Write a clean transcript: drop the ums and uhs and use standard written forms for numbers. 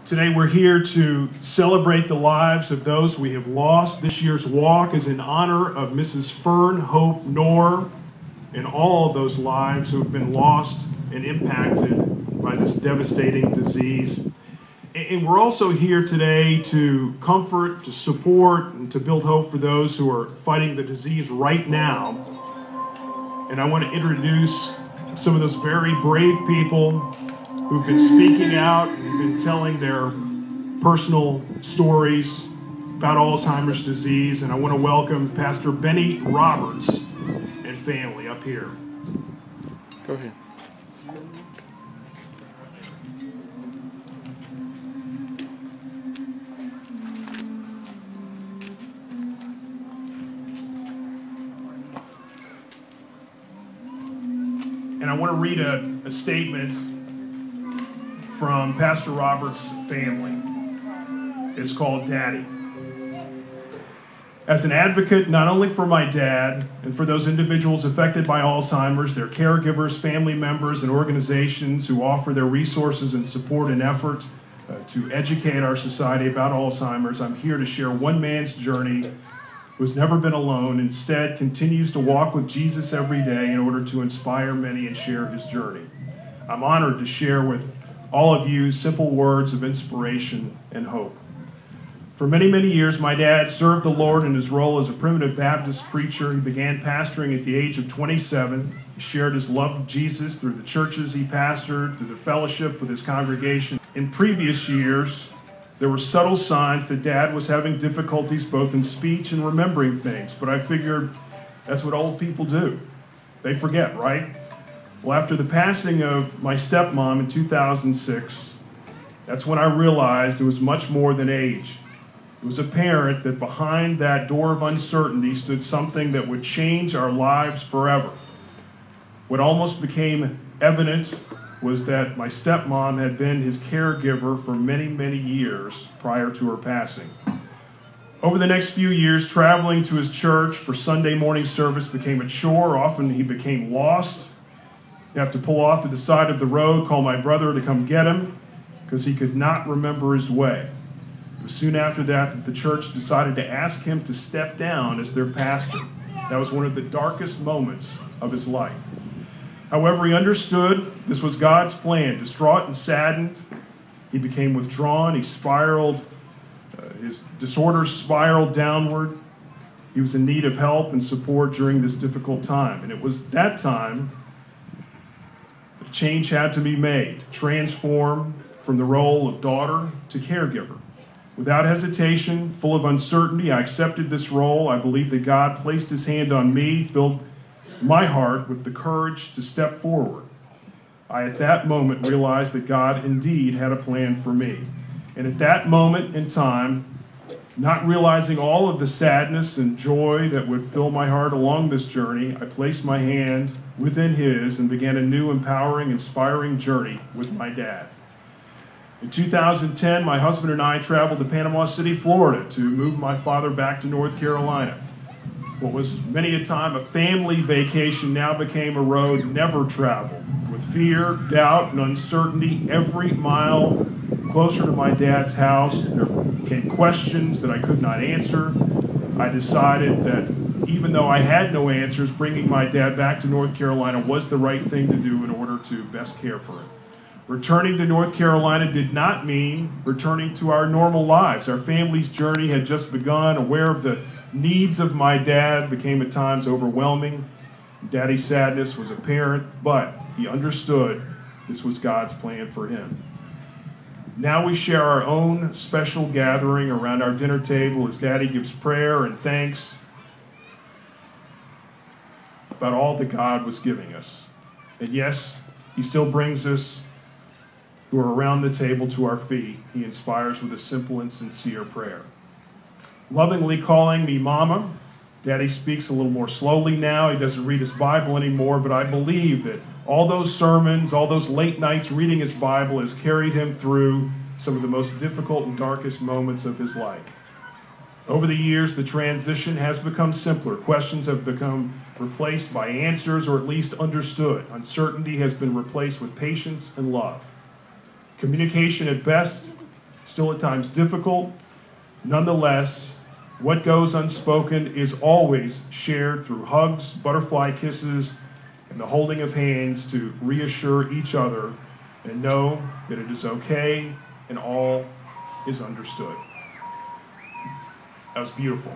Today we're here to celebrate the lives of those we have lost. This year's walk is in honor of Mrs. Fern Hope Knorr and all of those lives who have been lost and impacted by this devastating disease. And we're also here today to comfort, to support, and to build hope for those who are fighting the disease right now. And I want to introduce some of those very brave people who've been speaking out and been telling their personal stories about Alzheimer's disease. And I want to welcome Pastor Benny Roberts and family up here. Go ahead. And I want to read a statement from Pastor Roberts' family. It's called Daddy. As an advocate, not only for my dad and for those individuals affected by Alzheimer's, their caregivers, family members, and organizations who offer their resources and support and effort to educate our society about Alzheimer's, I'm here to share one man's journey who has never been alone, instead continues to walk with Jesus every day in order to inspire many and share his journey. I'm honored to share with all of you simple words of inspiration and hope. For many, many years, my dad served the Lord in his role as a primitive Baptist preacher. He began pastoring at the age of 27. He shared his love of Jesus through the churches he pastored, through the fellowship with his congregation. In previous years, there were subtle signs that Dad was having difficulties both in speech and remembering things, but I figured that's what old people do. They forget, right? Well, after the passing of my stepmom in 2006, that's when I realized it was much more than age. It was apparent that behind that door of uncertainty stood something that would change our lives forever. What almost became evident was that my stepmom had been his caregiver for many, many years prior to her passing. Over the next few years, traveling to his church for Sunday morning service became a chore. Often he became lost. You have to pull off to the side of the road, call my brother to come get him, because he could not remember his way. It was soon after that the church decided to ask him to step down as their pastor. That was one of the darkest moments of his life. However, he understood this was God's plan. Distraught and saddened, he became withdrawn. He spiraled, his disorders spiraled downward. He was in need of help and support during this difficult time. And it was that time that a change had to be made to transform from the role of daughter to caregiver. Without hesitation, full of uncertainty, I accepted this role. I believe that God placed his hand on me, filled my heart with the courage to step forward. I, at that moment, realized that God indeed had a plan for me. And at that moment in time, not realizing all of the sadness and joy that would fill my heart along this journey, I placed my hand within his and began a new, empowering, inspiring journey with my dad. In 2010, my husband and I traveled to Panama City, Florida to move my father back to North Carolina. What was many a time a family vacation now became a road never traveled, with fear, doubt, and uncertainty every mile closer to my dad's house. There came questions that I could not answer. I decided that even though I had no answers, bringing my dad back to North Carolina was the right thing to do in order to best care for him. Returning to North Carolina did not mean returning to our normal lives. Our family's journey had just begun. Aware of the needs of my dad became at times overwhelming. Daddy's sadness was apparent, but he understood this was God's plan for him. Now we share our own special gathering around our dinner table as Daddy gives prayer and thanks about all that God was giving us. And yes, he still brings us who are around the table to our feet. He inspires with a simple and sincere prayer. Lovingly calling me Mama. Daddy speaks a little more slowly now. He doesn't read his Bible anymore, but I believe that all those sermons, all those late nights reading his Bible has carried him through some of the most difficult and darkest moments of his life. Over the years, the transition has become simpler. Questions have become replaced by answers, or at least understood. Uncertainty has been replaced with patience and love. Communication at best still at times difficult. Nonetheless, what goes unspoken is always shared through hugs, butterfly kisses, and the holding of hands to reassure each other and know that it is okay and all is understood. That was beautiful.